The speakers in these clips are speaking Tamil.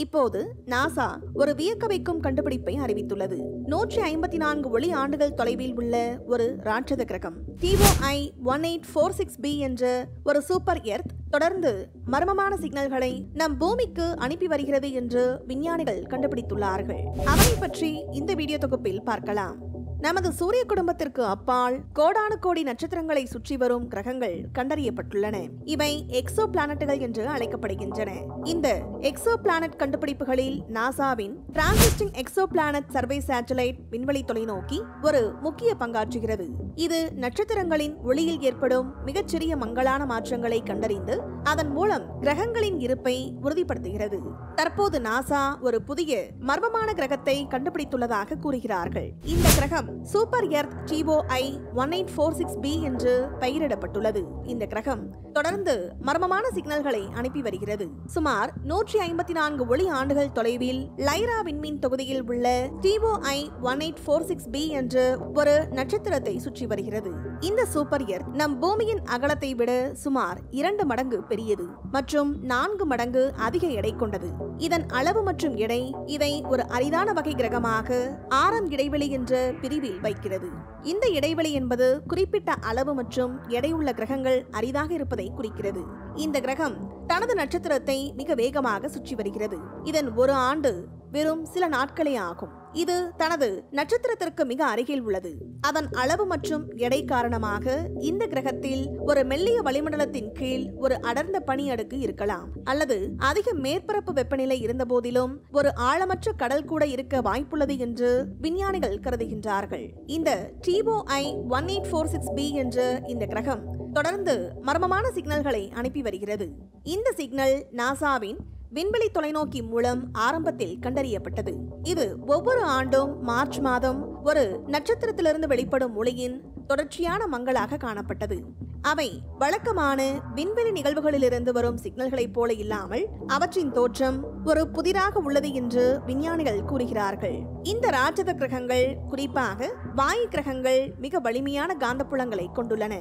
இப்போது நாசா ஒரு வியக்க வைக்கும் கண்டுபிடிப்பை அறிவித்துள்ளது. 154 ஒளி ஆண்டுகள் தொலைவில் உள்ள ஒரு ராட்சத கிரகம் TOI 1846b என்ற ஒரு சூப்பர் எர்த் தொடர்ந்து மர்மமான சிக்னல்களை நம் பூமிக்கு அனுப்பி வருகிறது என்று விஞ்ஞானிகள் கண்டுபிடித்துள்ளார்கள். அதை பற்றி இந்த வீடியோ தொகுப்பில் பார்க்கலாம். நமது சூரிய குடும்பத்திற்கு அப்பால் கோடானு கோடி நட்சத்திரங்களை சுற்றி வரும் கிரகங்கள் கண்டறியப்பட்டுள்ளன. இவை எக்ஸோ பிளானட்டுகள் என்று அழைக்கப்படுகின்றன. இந்த எக்ஸோ பிளானட் கண்டுபிடிப்புகளில் நாசாவின் டிரான்சிஸ்டிங் எக்ஸோ பிளானட் சர்வே சேட்டலைட் விண்வெளி தொலைநோக்கி ஒரு முக்கிய பங்காற்றுகிறது. இது நட்சத்திரங்களின் ஒளியில் ஏற்படும் மிகச்சிறிய மங்கலான மாற்றங்களை கண்டறிந்து அதன் மூலம் கிரகங்களின் இருப்பை உறுதிப்படுத்துகிறது. தற்போது நாசா ஒரு புதிய மர்மமான கிரகத்தை கண்டுபிடித்துள்ளதாக கூறுகிறார்கள். இந்த கிரகம் சூப்பர் எர்த் TOI 1846b என்று பெயரிடப்பட்டுள்ளது. இந்த கிரகம் தொடர்ந்து மர்மமான சிக்னல்களை அனுப்பி வருகிறது. சுமார் 154 ஒளி ஆண்டுகள் தொலைவில் லைரா விண்மீன் தொகுதியில் உள்ள TOI 1846b என்ற ஒரு நட்சத்திரத்தை சுற்றி வருகிறது. இந்த சூப்பர் எர்த் நம் பூமியின் அகலத்தை விட சுமார் 2 மடங்கு பெரியது மற்றும் 4 மடங்கு அதிக எடை கொண்டது. இதன் அளவு மற்றும் எடை இதை ஒரு அரிதான வகை கிரகமாக ஆரம் இடைவெளி என்ற பிரிவில் வைக்கிறது. இந்த இடைவெளி என்பது குறிப்பிட்ட அளவு மற்றும் எடையுள்ள கிரகங்கள் அரிதாக இருப்பதை குறிக்கிறது. இந்த கிரகம் தனது நட்சத்திரத்தை மிக வேகமாக சுற்றி வருகிறது. இதன் ஒரு ஆண்டு வெறும் சில நாட்களே ஆகும். இது தனது நட்சத்திரத்திற்கு மிக அருகில் உள்ளது. அதன் அளவு மற்றும் எடை காரணமாக இந்த கிரகத்தில் ஒரு மெல்லிய வளிமண்டலத்தின் கீழ் ஒரு அடர்ந்த பனி அடுக்கு இருக்கலாம், அல்லது அதிக மேற்பரப்பு வெப்பநிலை இருந்த போதிலும் ஒரு ஆழமற்ற கடல் கூட இருக்க வாய்ப்புள்ளது என்று விஞ்ஞானிகள் கருதுகின்றார்கள். இந்த TOI 1846b என்ற இந்த கிரகம் தொடர்ந்து மர்மமான சிக்னல்களை அனுப்பி வருகிறது. இந்த சிக்னல் நாசாவின் விண்வெளி தொலைநோக்கி மூலம் ஆரம்பத்தில் கண்டறியப்பட்டது. இது ஒவ்வொரு ஆண்டும் மார்ச் மாதம் ஒரு நட்சத்திரத்திலிருந்து வெளிப்படும் ஒளியின் தொடர்ச்சியான மங்களாக காணப்பட்டது. அவை வழக்கமான விண்வெளி நிகழ்வுகளிலிருந்து வரும் சிக்னல்களைப் போல இல்லாமல் அவற்றின் தோற்றம் ஒரு புதிராக உள்ளது என்று விஞ்ஞானிகள் கூறுகிறார்கள். இந்த ராட்சத கிரகங்கள், குறிப்பாக வாயு கிரகங்கள், மிக வலிமையான காந்தப்புலங்களை கொண்டுள்ளன.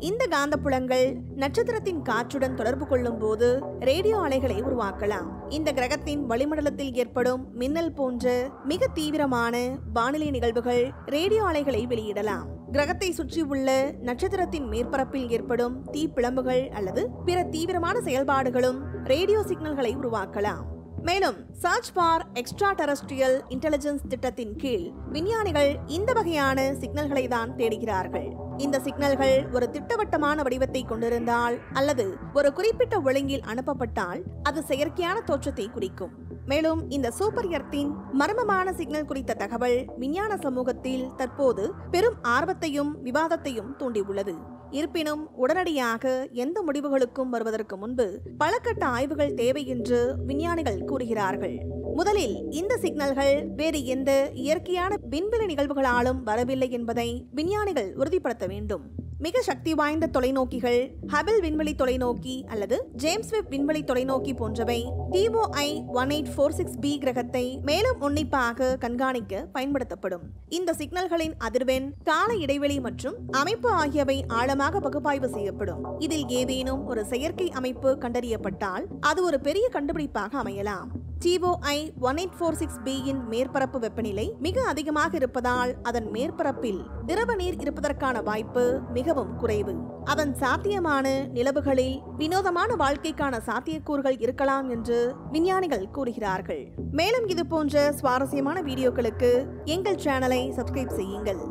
இந்த காந்தப்புலங்கள் நட்சத்திரத்தின் காற்றுடன் தொடர்பு கொள்ளும் போது ரேடியோ அலைகளை உருவாக்கலாம். இந்த கிரகத்தின் வளிமண்டலத்தில் ஏற்படும் மின்னல் போன்ற மிக தீவிரமான வானிலை நிகழ்வுகள் ரேடியோ அலைகளை வெளியிடலாம். கிரகத்தை சுற்றி உள்ள நட்சத்திரத்தின் மேற்பரப்பில் ஏற்படும் தீப்பிழம்புகள் அல்லது பிற தீவிரமான செயல்பாடுகளும் ரேடியோ சிக்னல்களை உருவாக்கலாம். மேலும் search for extra terrestrial intelligence திட்டத்தின் கீழ் விஞ்ஞானிகள் இந்த வகையான சிக்னல்களை தான் தேடுகிறார்கள். இந்த சிக்னல்கள் ஒரு திட்டவட்டமான வடிவத்தை கொண்டிருந்தால் அல்லது ஒரு குறிப்பிட்ட ஒழுங்கில் அனுப்பப்பட்டால் அது செயற்கையான தோற்றத்தை குறிக்கும். மேலும் இந்த சூப்பர் எர்த்தின் மர்மமான சிக்னல் குறித்த தகவல் விஞ்ஞான சமூகத்தில் தற்போது பெரும் ஆர்வத்தையும் விவாதத்தையும் தூண்டியுள்ளது. இருப்பினும் உடனடியாக எந்த முடிவுகளுக்கும் வருவதற்கு முன்பு பல கட்ட ஆய்வுகள் தேவை என்று விஞ்ஞானிகள் கூறுகிறார்கள். முதலில் இந்த சிக்னல்கள் வேறு எந்த இயற்கையான விண்வெளி நிகழ்வுகளாலும் வரவில்லை என்பதை விஞ்ஞானிகள் உறுதிப்படுத்த வேண்டும். மிக சக்தி வாய்ந்த தொலைநோக்கிகள், ஹபிள் விண்வெளி தொலைநோக்கி அல்லது ஜேம்ஸ் வெப் விண்வெளி தொலைநோக்கி போன்றவை TOI 1846b கிரகத்தை மேலும் உன்னிப்பாக கண்காணிக்க பயன்படுத்தப்படும். இந்த சிக்னல்களின் அதிர்வெண், கால இடைவெளி மற்றும் அமைப்பு ஆகியவை ஆழமாக பகுப்பாய்வு செய்யப்படும். இதில் ஏதேனும் ஒரு செயற்கை அமைப்பு கண்டறியப்பட்டால் அது ஒரு பெரிய கண்டுபிடிப்பாக அமையலாம். TOI 1846b இன் மேற்பரப்பு வெப்பநிலை மிக அதிகமாக இருப்பதால் அதன் மேற்பரப்பில் திரவ நீர் இருப்பதற்கான வாய்ப்பு மிகவும் குறைவு. அதன் சாத்தியமான நிலவுகளில் வினோதமான வாழ்க்கைக்கான சாத்தியக்கூறுகள் இருக்கலாம் என்று விஞ்ஞானிகள் கூறுகிறார்கள். மேலும் இது போன்ற சுவாரஸ்யமான வீடியோக்களுக்கு எங்கள் சேனலை சப்ஸ்கிரைப் செய்யுங்கள்.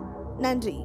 நன்றி.